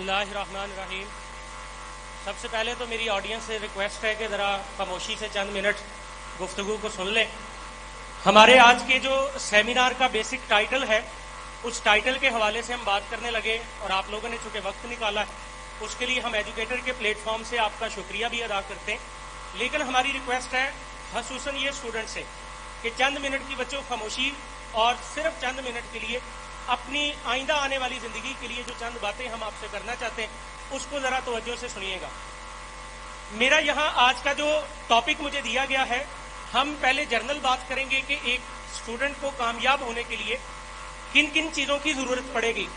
اللہ الرحمن الرحیم۔ سب سے پہلے تو میری آڈینس سے ریکویسٹ ہے کہ ذرا خاموشی سے چند منٹ گفتگو کو سن لیں۔ ہمارے آج کے جو سیمینار کا بیسک ٹائٹل ہے، اس ٹائٹل کے حوالے سے ہم بات کرنے لگے اور آپ لوگوں نے چونکہ وقت نکالا ہے، اس کے لیے ہم ایجوکیٹر کے پلیٹ فارم سے آپ کا شکریہ بھی ادا کرتے ہیں۔ لیکن ہماری ریکویسٹ ہے خصوصاً یہ اسٹوڈنٹ سے کہ چند منٹ کی بچوں خاموشی اور صرف چند منٹ کے لیے اپنی آئندہ آنے والی زندگی کے لیے جو چند باتیں ہم آپ سے کرنا چاہتے ہیں اس کو ذرا توجہ سے سنیے گا۔ میرا یہاں آج کا جو ٹاپک مجھے دیا گیا ہے، ہم پہلے جنرل بات کریں گے کہ ایک اسٹوڈنٹ کو کامیاب ہونے کے لیے کن کن چیزوں کی ضرورت پڑے گی۔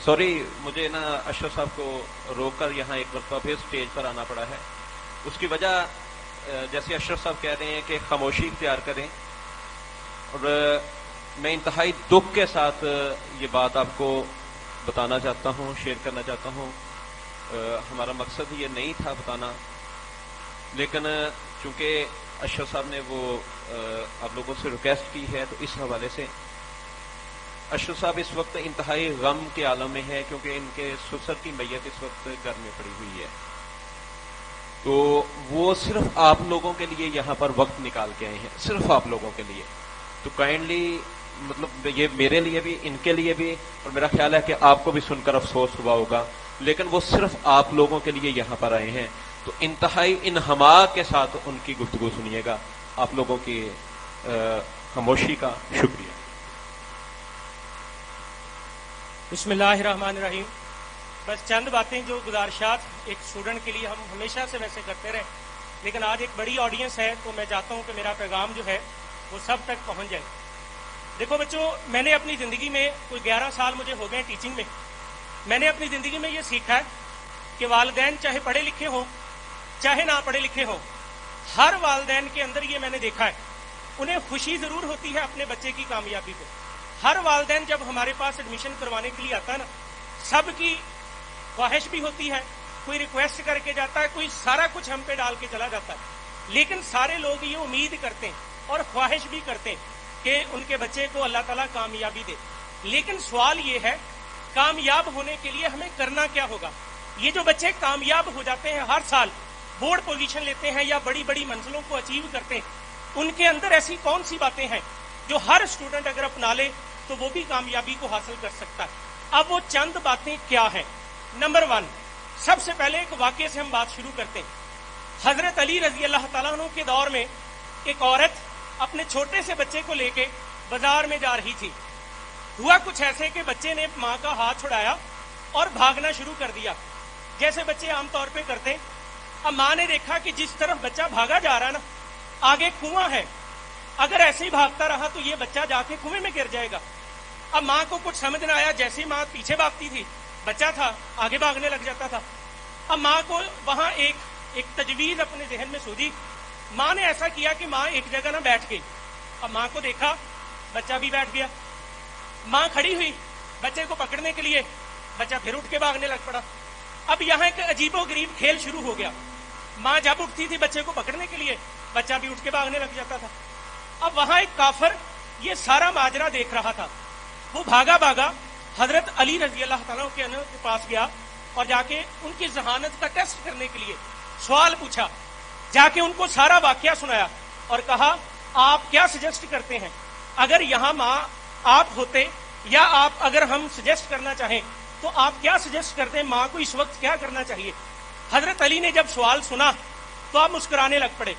سوری، مجھے نا اشرف صاحب کو روک کر یہاں ایک مرتبہ پھر اسٹیج پر آنا پڑا ہے۔ اس کی وجہ جیسے اشرف صاحب کہہ رہے ہیں کہ خاموشی اختیار کریں، اور میں انتہائی دکھ کے ساتھ یہ بات آپ کو بتانا چاہتا ہوں، شیئر کرنا چاہتا ہوں۔ ہمارا مقصد یہ نہیں تھا بتانا، لیکن چونکہ اشرف صاحب نے وہ آپ لوگوں سے ریکویسٹ کی ہے، تو اس حوالے سے اشرف صاحب اس وقت انتہائی غم کے عالم میں ہے، کیونکہ ان کے سسر کی میت اس وقت گھر میں پڑی ہوئی ہے۔ تو وہ صرف آپ لوگوں کے لیے یہاں پر وقت نکال کے آئے ہیں، صرف آپ لوگوں کے لیے۔ تو کائنڈلی مطلب یہ میرے لیے بھی، ان کے لیے بھی، اور میرا خیال ہے کہ آپ کو بھی سن کر افسوس ہوا ہوگا، لیکن وہ صرف آپ لوگوں کے لیے یہاں پر آئے ہیں۔ تو انتہائی انہماک کے ساتھ ان کی گفتگو سنیے گا۔ آپ لوگوں کی خاموشی کا شکریہ۔ بسم اللہ الرحمن الرحیم۔ بس چند باتیں جو گزارشات ایک اسٹوڈنٹ کے لیے ہم ہمیشہ سے ویسے کرتے رہے، لیکن آج ایک بڑی آڈینس ہے تو میں چاہتا ہوں کہ میرا پیغام جو ہے وہ سب تک پہنچ جائے۔ دیکھو بچوں، میں نے اپنی زندگی میں کوئی 11 سال مجھے ہو گئے ٹیچنگ میں نے اپنی زندگی میں یہ سیکھا ہے کہ والدین چاہے پڑھے لکھے ہوں چاہے نہ پڑھے لکھے ہوں، ہر والدین کے اندر یہ میں نے دیکھا ہے، انہیں خوشی ضرور ہوتی ہے اپنے بچے کی کامیابی کو۔ ہر والدین جب ہمارے پاس ایڈمیشن کروانے کے لیے آتا ہے نا، سب کی خواہش بھی ہوتی ہے، کوئی ریکویسٹ کر کے جاتا ہے، کوئی سارا کچھ ہم پہ ڈال کے چلا جاتا ہے، لیکن سارے لوگ یہ امید کرتے ہیں اور خواہش بھی کرتے ہیں کہ ان کے بچے کو اللہ تعالیٰ کامیابی دے۔ لیکن سوال یہ ہے، کامیاب ہونے کے لیے ہمیں کرنا کیا ہوگا؟ یہ جو بچے کامیاب ہو جاتے ہیں، ہر سال بورڈ پوزیشن لیتے ہیں یا بڑی بڑی منزلوں کو اچیو کرتے ہیں، ان کے اندر ایسی کون سی باتیں ہیں جو ہر اسٹوڈنٹ اگر اپنا لے تو وہ بھی کامیابی کو حاصل کر سکتا ہے؟ اب وہ چند باتیں کیا ہیں؟ نمبر 1، سب سے پہلے ایک واقعے سے ہم بات شروع کرتے ہیں۔ حضرت علی رضی اللہ تعالیٰ عنہ کے دور میں ایک عورت اپنے چھوٹے سے بچے کو لے کے بازار میں جا رہی تھی۔ ہوا کچھ ایسے کہ بچے نے ماں کا ہاتھ چھڑایا اور بھاگنا شروع کر دیا، جیسے بچے عام طور پہ کرتے ہیں۔ اب ماں نے دیکھا کہ جس طرف بچہ بھاگا جا رہا ہے نا، آگے کنواں ہے، اگر ایسے ہی بھاگتا رہا تو یہ بچہ جا کے کنویں میں گر جائے گا۔ اب ماں کو کچھ سمجھ نہ آیا، جیسے ہی ماں پیچھے بھاگتی تھی، بچہ تھا آگے بھاگنے لگ جاتا تھا۔ اب ماں کو وہاں ایک تجویز اپنے ذہن میں سوچی۔ ماں نے ایسا کیا کہ ماں ایک جگہ نہ بیٹھ گئی۔ اب ماں کو دیکھا بچہ بھی بیٹھ گیا، ماں کھڑی ہوئی بچے کو پکڑنے کے لیے، بچہ پھر اٹھ کے بھاگنے لگ پڑا۔ اب یہاں ایک عجیب و غریب کھیل شروع ہو گیا، ماں جب اٹھتی تھی بچے کو پکڑنے کے لیے، بچہ بھی اٹھ کے بھاگنے لگ جاتا تھا۔ اب وہاں ایک کافر یہ سارا ماجرا دیکھ رہا تھا، وہ بھاگا بھاگا حضرت علی رضی اللہ تعالیٰ کے پاس گیا اور جا کے ان کی ذہانت کا ٹیسٹ کرنے کے لیے سوال پوچھا، جا کے ان کو سارا واقعہ سنایا اور کہا آپ کیا سجیسٹ کرتے ہیں؟ اگر یہاں ماں آپ ہوتے یا آپ اگر ہم سجیسٹ کرنا چاہیں تو آپ کیا سجیسٹ کرتے ہیں؟ ماں کو اس وقت کیا کرنا چاہیے؟ حضرت علی نے جب سوال سنا تو آپ مسکرانے لگ پڑے۔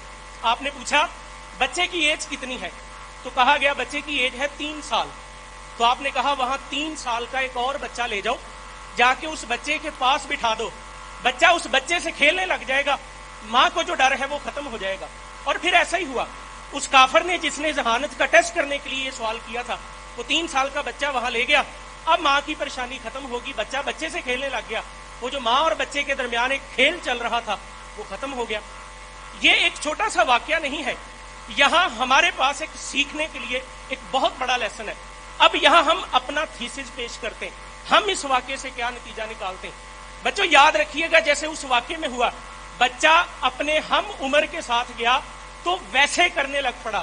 آپ نے پوچھا بچے کی ایج کتنی ہے؟ تو کہا گیا بچے کی ایج ہے 3 سال۔ تو آپ نے کہا وہاں 3 سال کا ایک اور بچہ لے جاؤ، جا کے اس بچے کے پاس بٹھا دو، بچہ اس بچے سے کھیلنے لگ جائے گا، ماں کو جو ڈر ہے وہ ختم ہو جائے گا۔ اور پھر ایسا ہی ہوا، اس کافر نے جس نے ذہانت کا ٹیسٹ کرنے کے لیے یہ سوال کیا تھا، وہ 3 سال کا بچہ وہاں لے گیا۔ اب ماں کی پریشانی ختم ہوگی، بچہ بچے سے کھیلنے لگ گیا، وہ جو ماں اور بچے کے درمیان ایک کھیل چل رہا تھا وہ ختم ہو گیا۔ یہ ایک چھوٹا سا واقعہ نہیں ہے، یہاں ہمارے پاس ایک سیکھنے کے لیے ایک بہت بڑا لیسن ہے۔ اب یہاں ہم اپنا تھیسس پیش کرتے ہیں، ہم اس واقعے سے کیا نتیجہ نکالتے ہیں؟ بچوں یاد رکھیے گا، جیسے اس واقعے میں ہوا، بچہ اپنے ہم عمر کے ساتھ گیا تو ویسے کرنے لگ پڑا،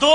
2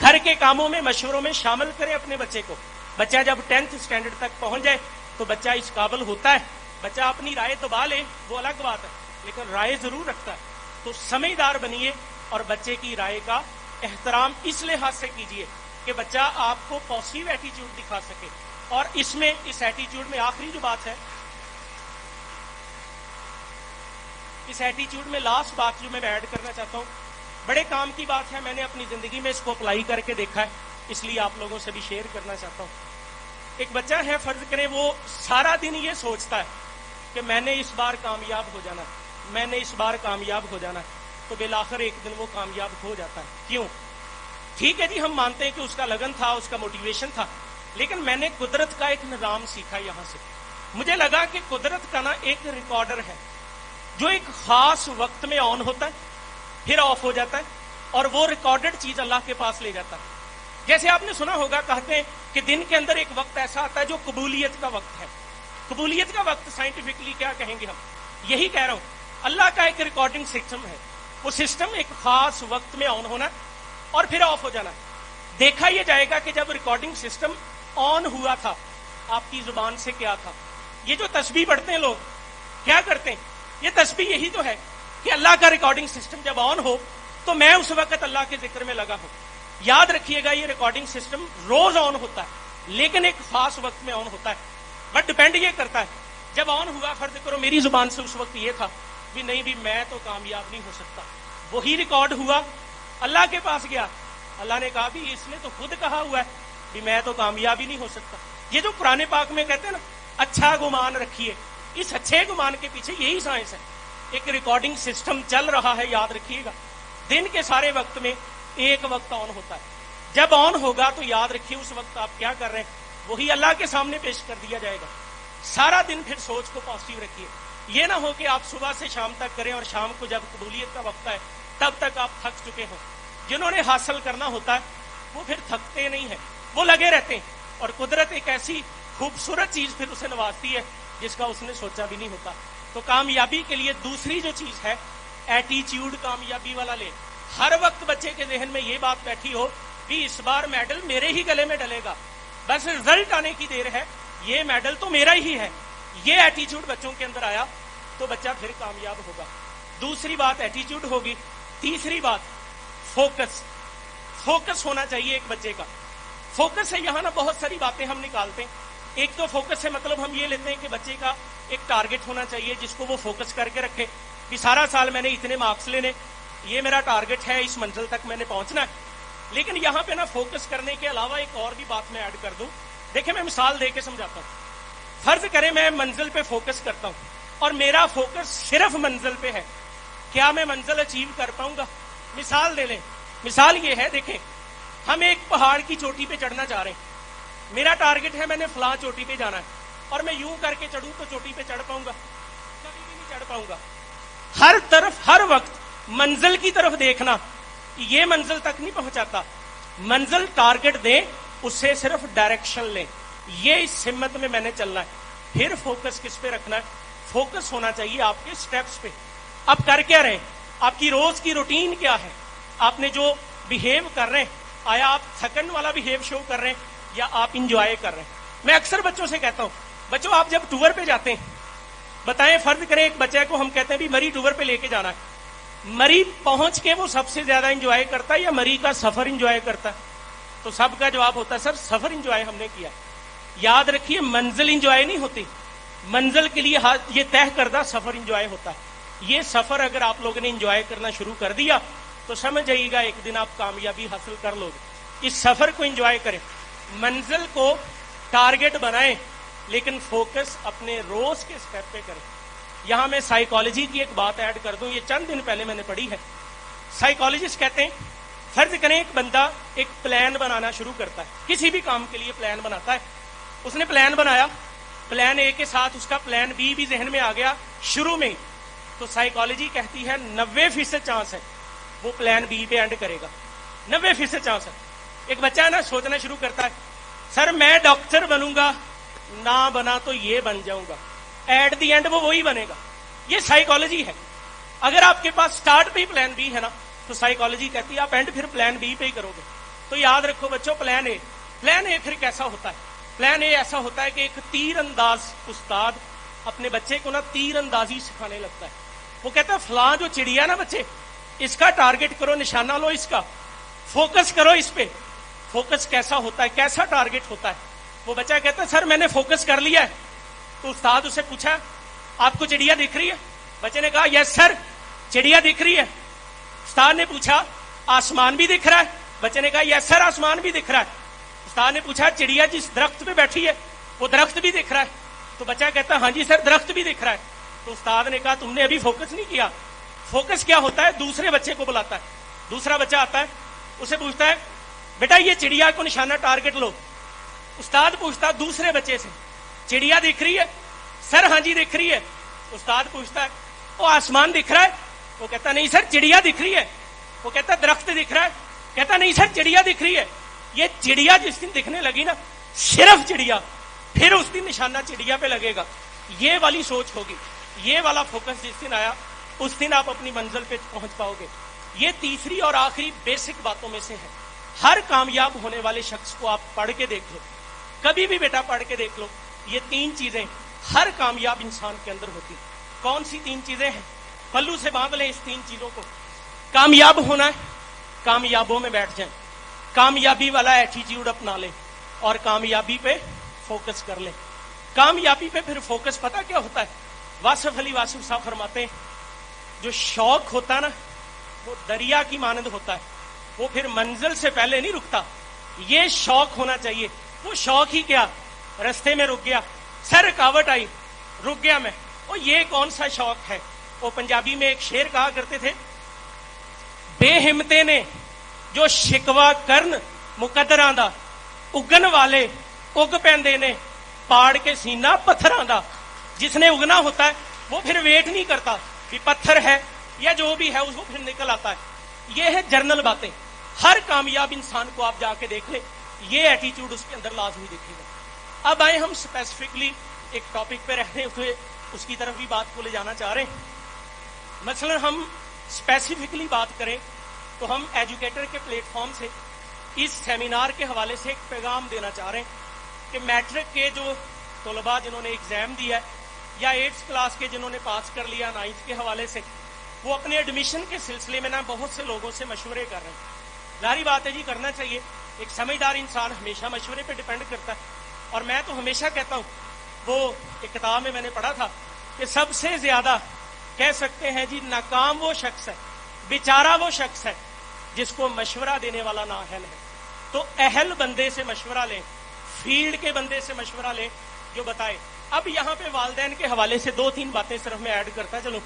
گھر کے کاموں میں مشوروں میں شامل کریں اپنے بچے کو. بچہ جب 10th اسٹینڈرڈ تک پہنچ جائے تو بچہ اس قابل ہوتا ہے. بچہ اپنی رائے دبا لے وہ الگ بات ہے, لیکن رائے ضرور رکھتا ہے. تو سمجھدار بنیے اور بچے کی رائے کا احترام اس لحاظ سے کیجیے کہ بچہ آپ کو پازیٹیو ایٹیچیوڈ دکھا سکے. اور اس ایٹیچیوڈ میں آخری جو بات ہے, اس ایٹیچیوڈ میں لاسٹ بات جو میں ایڈ کرنا چاہتا ہوں, بڑے کام کی بات ہے, میں نے اپنی زندگی میں اس کو اپلائی کر کے دیکھا ہے, اس لیے آپ لوگوں سے بھی شیئر کرنا چاہتا ہوں. ایک بچہ ہے, فرض کریں وہ سارا دن یہ سوچتا ہے کہ میں نے اس بار کامیاب ہو جانا ہے, میں نے اس بار کامیاب ہو جانا ہے, تو بالآخر ایک دن وہ کامیاب ہو جاتا ہے. کیوں؟ ٹھیک ہے جی, ہم مانتے ہیں کہ اس کا لگن تھا, اس کا موٹیویشن تھا, لیکن میں نے قدرت کا ایک نظام سیکھا یہاں سے. مجھے لگا کہ قدرت کا نا ایک ریکارڈر ہے جو ایک خاص وقت میں آن ہوتا ہے, پھر آف ہو جاتا ہے, اور وہ ریکارڈڈ چیز اللہ کے پاس لے جاتا ہے. جیسے آپ نے سنا ہوگا, کہتے ہیں کہ دن کے اندر ایک وقت ایسا آتا ہے جو قبولیت کا وقت ہے. قبولیت کا وقت سائنٹیفکلی کیا کہیں گے ہم, یہی کہہ رہا ہوں, اللہ کا ایک ریکارڈنگ سسٹم ہے. وہ سسٹم ایک خاص وقت میں آن ہونا اور پھر آف ہو جانا. دیکھا یہ جائے گا کہ جب ریکارڈنگ سسٹم آن ہوا تھا آپ کی زبان سے کیا تھا. یہ جو تسبیح پڑھتے ہیں لوگ کیا کرتے ہیں, یہ تسبیح یہی تو ہے کہ اللہ کا ریکارڈنگ سسٹم جب آن ہو تو میں اس وقت اللہ کے ذکر میں لگا ہوں. یاد رکھیے گا, یہ ریکارڈنگ سسٹم روز آن ہوتا ہے لیکن ایک خاص وقت میں آن ہوتا ہے. بٹ ڈپینڈ یہ کرتا ہے, جب آن ہوا فرض کرو میری زبان سے اس وقت یہ تھا بھی نہیں بھی میں تو کامیاب نہیں ہو سکتا, وہی ریکارڈ ہوا, اللہ کے پاس گیا, اللہ نے کہا بھی اس نے تو خود کہا ہوا ہے بھی میں تو کامیاب ہی نہیں ہو سکتا. یہ جو قرآن پاک میں کہتے ہیں نا اچھا گمان رکھیے, اس اچھے گمان کے پیچھے یہی سائنس ہے. ایک ریکارڈنگ سسٹم چل رہا ہے, یاد رکھیے گا. دن کے سارے وقت میں ایک وقت آن ہوتا ہے, جب آن ہوگا تو یاد رکھیے اس وقت آپ کیا کر رہے ہیں وہی اللہ کے سامنے پیش کر دیا جائے گا. سارا دن پھر سوچ کو پازیٹیو رکھیے. یہ نہ ہو کہ آپ صبح سے شام تک کریں اور شام کو جب قبولیت کا وقت ہے تب تک آپ تھک چکے ہوں. جنہوں نے حاصل کرنا ہوتا ہے وہ پھر تھکتے نہیں ہیں, وہ لگے رہتے ہیں, اور قدرت ایک ایسی خوبصورت چیز پھر اسے نوازتی ہے جس کا اس نے سوچا بھی نہیں ہوتا. تو کامیابی کے لیے دوسری جو چیز ہے ایٹیچیوڈ کامیابی والا لے. ہر وقت بچے کے ذہن میں یہ بات بیٹھی ہو کہ اس بار میڈل میرے ہی گلے میں ڈلے گا, بس رزلٹ آنے کی دیر ہے, یہ میڈل تو میرا ہی ہے. یہ ایٹیچیوڈ بچوں کے اندر آیا تو بچہ پھر کامیاب ہوگا. دوسری بات ایٹیچیوڈ ہوگی. تیسری بات فوکس. فوکس ہونا چاہیے ایک بچے کا. فوکس ہے یہاں نا بہت ساری باتیں ہم نکالتے ہیں. ایک تو فوکس سے مطلب ہم یہ لیتے ہیں کہ بچے کا ایک ٹارگٹ ہونا چاہیے جس کو وہ فوکس کر کے رکھے کہ سارا سال میں نے اتنے مارکس لینے, یہ میرا ٹارگٹ ہے, اس منزل تک میں نے پہنچنا ہے. لیکن یہاں پہ نا فوکس کرنے کے علاوہ ایک اور بھی بات میں ایڈ کر دوں. دیکھیں میں مثال دے کے سمجھاتا ہوں. فرض کریں میں منزل پہ فوکس کرتا ہوں اور میرا فوکس صرف منزل پہ ہے, کیا میں منزل اچیو کر پاؤں گا؟ مثال دے لیں. مثال یہ ہے, دیکھیں ہم ایک پہاڑ کی چوٹی پہ چڑھنا چاہ رہے ہیں, میرا ٹارگٹ ہے میں نے فلاں چوٹی پہ جانا ہے, اور میں یوں کر کے چڑھوں تو چوٹی پہ چڑھ پاؤں گا؟ کبھی بھی نہیں چڑھ پاؤں گا. ہر طرف ہر وقت منزل کی طرف دیکھنا یہ منزل تک نہیں پہنچاتا. منزل ٹارگٹ دیں, اس سے صرف ڈائریکشن لیں, یہ اس ہمت میں نے چلنا ہے. پھر فوکس کس پہ رکھنا ہے؟ فوکس ہونا چاہیے آپ کے سٹیپس پہ. آپ کر کیا رہے ہیں, آپ کی روز کی روٹین کیا ہے, آپ نے جو بیہیو کر رہے ہیں آیا آپ تھکن والا بیہیو شو کر رہے ہیں یا آپ انجوائے کر رہے ہیں. میں اکثر بچوں سے کہتا ہوں, بچوں آپ جب ٹور پہ جاتے ہیں بتائیں, فرض کریں ایک بچے کو ہم کہتے ہیں بھی مری ٹور پہ لے کے جانا ہے, مری پہنچ کے وہ سب سے زیادہ انجوائے کرتا ہے یا مری کا سفر انجوائے کرتا ہے؟ تو سب کا جواب ہوتا ہے سر سفر انجوائے ہم نے کیا. یاد رکھیے منزل انجوائے نہیں ہوتی, منزل کے لیے یہ طے کردہ سفر انجوائے ہوتا ہے. یہ سفر اگر آپ لوگوں نے انجوائے کرنا شروع کر دیا تو سمجھ جائیے گا ایک دن آپ کامیابی حاصل کر لو گے. اس سفر کو انجوائے کریں, منزل کو ٹارگٹ بنائیں, لیکن فوکس اپنے روز کے سٹیپ پہ کریں. یہاں میں سائیکالوجی کی ایک بات ایڈ کر دوں, یہ چند دن پہلے میں نے پڑھی ہے. سائیکالوجسٹ کہتے ہیں فرض کریں ایک بندہ ایک پلان بنانا شروع کرتا ہے, کسی بھی کام کے لیے پلان بناتا ہے. اس نے پلان بنایا, پلان اے کے ساتھ اس کا پلان بی بھی ذہن میں آ گیا شروع میں, تو سائیکالوجی کہتی ہے 90% چانس ہے وہ پلان بی پہ اینڈ کرے گا. 90% چانس ہے. ایک بچہ ہے نا سوچنا شروع کرتا ہے سر میں ڈاکٹر بنوں گا, نہ بنا تو یہ بن جاؤں گا, ایٹ دی اینڈ وہ وہی بنے گا. یہ سائیکالوجی ہے. اگر آپ کے پاس سٹارٹ پہ ہی پلان بی ہے نا تو سائیکالوجی کہتی ہے آپ اینڈ پھر پلان بی پہ ہی کرو گے. تو یاد رکھو بچوں پلان اے پھر کیسا ہوتا ہے؟ پلان اے ایسا ہوتا ہے کہ ایک تیر انداز استاد اپنے بچے کو نا تیر اندازی سکھانے لگتا ہے. وہ کہتا ہے فلاں جو چڑیا نا بچے اس کا ٹارگٹ کرو, نشانہ لو, اس کا فوکس کرو, اس پہ فوکس کیسا ہوتا ہے, کیسا ٹارگٹ ہوتا ہے. وہ بچہ کہتا ہے سر میں نے فوکس کر لیا ہے. تو استاد اسے پوچھا آپ کو چڑیا دکھ رہی ہے؟ بچے نے کہا یس سر چڑیا دکھ رہی ہے. استاد نے پوچھا آسمان بھی دکھ رہا ہے؟ بچے نے کہا یس سر آسمان بھی دکھ رہا ہے. استاد نے پوچھا چڑیا جس درخت پہ بیٹھی ہے وہ درخت بھی دکھ رہا ہے؟ تو بچہ کہتا ہاں جی سر درخت بھی دکھ رہا ہے. تو استاد نے کہا تم نے ابھی فوکس نہیں کیا. فوکس کیا ہوتا ہے؟ دوسرے بچے کو بلاتا ہے, دوسرا بچہ آتا ہے, اسے پوچھتا ہے بیٹا یہ چڑیا کو نشانہ ٹارگٹ لو. استاد پوچھتا دوسرے بچے سے چڑیا دکھ رہی ہے؟ سر ہاں جی دکھ رہی ہے. استاد پوچھتا ہے وہ آسمان دکھ رہا ہے؟ وہ کہتا نہیں سر چڑیا دکھ رہی ہے. وہ کہتا درخت دکھ رہا ہے؟ کہتا نہیں سر چڑیا دکھ رہی ہے. یہ چڑیا جس دن دکھنے لگی نا صرف چڑیا, پھر اس دن نشانہ چڑیا پہ لگے گا. یہ والی سوچ ہوگی, یہ والا فوکس جس دن آیا اس دن آپ اپنی منزل پہ پہنچ پاؤ گے. یہ تیسری اور آخری بیسک باتوں میں سے ہے. ہر کامیاب ہونے والے شخص کو آپ پڑھ کے دیکھ لو, کبھی بھی بیٹا پڑھ کے دیکھ لو, یہ تین چیزیں ہر کامیاب انسان کے اندر ہوتی. کون سی تین چیزیں ہیں؟ پلو سے باندھ لیں اس تین چیزوں کو. کامیاب ہونا ہے, کامیابوں میں بیٹھ جائیں, کامیابی والا ایٹیٹیوڈ اپنا لیں اور کامیابی پہ فوکس کر لیں. کامیابی پہ پھر فوکس پتہ کیا ہوتا ہے؟ واصف علی واصف صاحب فرماتے ہیں جو شوق ہوتا ہے نا وہ دریا کی مانند ہوتا ہے, وہ پھر منزل سے پہلے نہیں رکتا. یہ شوق ہونا چاہیے. وہ شوق ہی کیا, رستے میں رک گیا, سر رکاوٹ آئی, رک گیا میں. وہ یہ کون سا شوق ہے؟ وہ پنجابی میں ایک شعر کہا کرتے تھے بے ہمتے نے جو شکوا کرن مقدراں دا اگن والے اگ پیندے نے پاڑ کے سینہ پتھراں دا. جس نے اگنا ہوتا ہے وہ پھر ویٹ نہیں کرتا کہ پتھر ہے یا جو بھی ہے اس کو پھر نکل آتا ہے. یہ ہے جرنل باتیں. ہر کامیاب انسان کو آپ جا کے دیکھ لیں, یہ ایٹیٹیوڈ اس کے اندر لازمی دکھے گا. اب آئے ہم اسپیسیفکلی ایک ٹاپک پہ رہنے ہوئے اس کی طرف بھی بات کو لے جانا چاہ رہے ہیں. مثلا ہم اسپیسیفکلی بات کریں تو ہم ایجوکیٹر کے پلیٹ فارم سے اس سیمینار کے حوالے سے ایک پیغام دینا چاہ رہے ہیں کہ میٹرک کے جو طلباء جنہوں نے ایگزام دیا ہے یا 8th کلاس کے جنہوں نے پاس کر لیا 9th کے حوالے سے, وہ اپنے ایڈمیشن کے سلسلے میں نا بہت سے لوگوں سے مشورے کر رہے ہیں. ظاہری بات ہے جی کرنا چاہیے, ایک سمجھدار انسان ہمیشہ مشورے پہ ڈپینڈ کرتا ہے. اور میں تو ہمیشہ کہتا ہوں, وہ ایک کتاب میں نے پڑھا تھا کہ سب سے زیادہ کہہ سکتے ہیں جی ناکام وہ شخص ہے, بیچارہ وہ شخص ہے جس کو مشورہ دینے والا نااہل ہے. تو اہل بندے سے مشورہ لیں, فیلڈ کے بندے سے مشورہ لیں جو بتائے. اب یہاں پہ والدین کے حوالے سے 2-3 باتیں صرف میں ایڈ کرتا چلوں.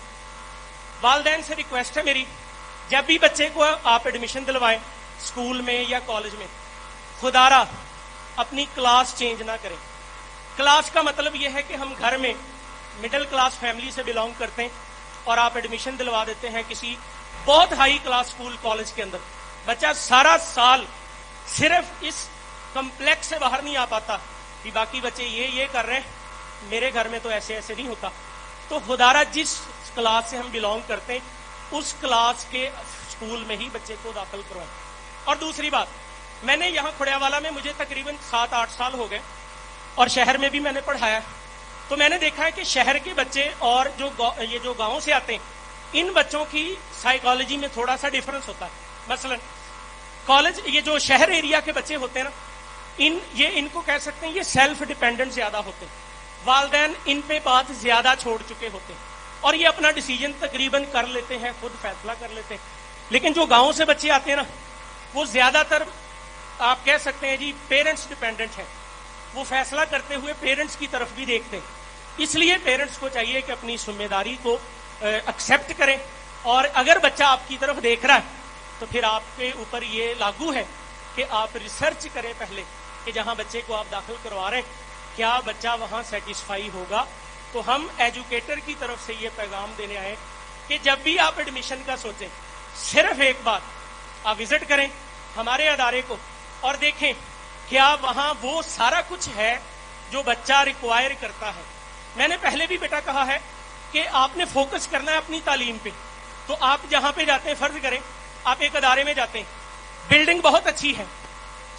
والدین سے ریکویسٹ ہے میری, جب بھی بچے کو آپ ایڈمیشن دلوائیں اسکول میں یا کالج میں, خدارا اپنی کلاس چینج نہ کریں. کلاس کا مطلب یہ ہے کہ ہم گھر میں مڈل کلاس فیملی سے بلانگ کرتے ہیں اور آپ ایڈمیشن دلوا دیتے ہیں کسی بہت ہائی کلاس اسکول کالج کے اندر. بچہ سارا سال صرف اس کمپلیکس سے باہر نہیں آ پاتا کہ باقی بچے یہ کر رہے ہیں, میرے گھر میں تو ایسے نہیں ہوتا. تو خدارا جس کلاس سے ہم بلانگ کرتے ہیں اس کلاس کے اسکول میں ہی بچے کو داخل کروائیں. اور دوسری بات, میں نے یہاں کھڑیاوالا میں مجھے تقریباً 7-8 سال ہو گئے اور شہر میں بھی میں نے پڑھایا, تو میں نے دیکھا ہے کہ شہر کے بچے اور جو گاؤں سے آتے ہیں ان بچوں کی سائیکالوجی میں تھوڑا سا ڈیفرنس ہوتا ہے. مثلا کالج یہ جو شہر ایریا کے بچے ہوتے ہیں نا, ان کو کہہ سکتے ہیں یہ سیلف ڈیپینڈنٹ زیادہ ہوتے ہیں, والدین ان پہ بات زیادہ چھوڑ چکے ہوتے ہیں اور یہ اپنا ڈیسیجن تقریباً کر لیتے ہیں, خود فیصلہ کر لیتے ہیں. لیکن جو گاؤں سے بچے آتے ہیں نا وہ زیادہ تر آپ کہہ سکتے ہیں جی پیرنٹس ڈیپینڈنٹ ہیں, وہ فیصلہ کرتے ہوئے پیرنٹس کی طرف بھی دیکھتے ہیں. اس لیے پیرنٹس کو چاہیے کہ اپنی ذمہ داری کو ایکسیپٹ کریں, اور اگر بچہ آپ کی طرف دیکھ رہا ہے تو پھر آپ کے اوپر یہ لاگو ہے کہ آپ ریسرچ کریں پہلے کہ جہاں بچے کو آپ داخل کروا رہے ہیں کیا بچہ وہاں سیٹسفائی ہوگا. تو ہم ایجوکیٹر کی طرف سے یہ پیغام دینے آئے کہ جب بھی آپ ایڈمیشن کا سوچیں صرف ایک بات, آپ وزٹ کریں ہمارے ادارے کو اور دیکھیں کیا وہاں وہ سارا کچھ ہے جو بچہ ریکوائر کرتا ہے. میں نے پہلے بھی بیٹا کہا ہے کہ آپ نے فوکس کرنا ہے اپنی تعلیم پہ. تو آپ جہاں پہ جاتے ہیں, فرض کریں آپ ایک ادارے میں جاتے ہیں, بلڈنگ بہت اچھی ہے,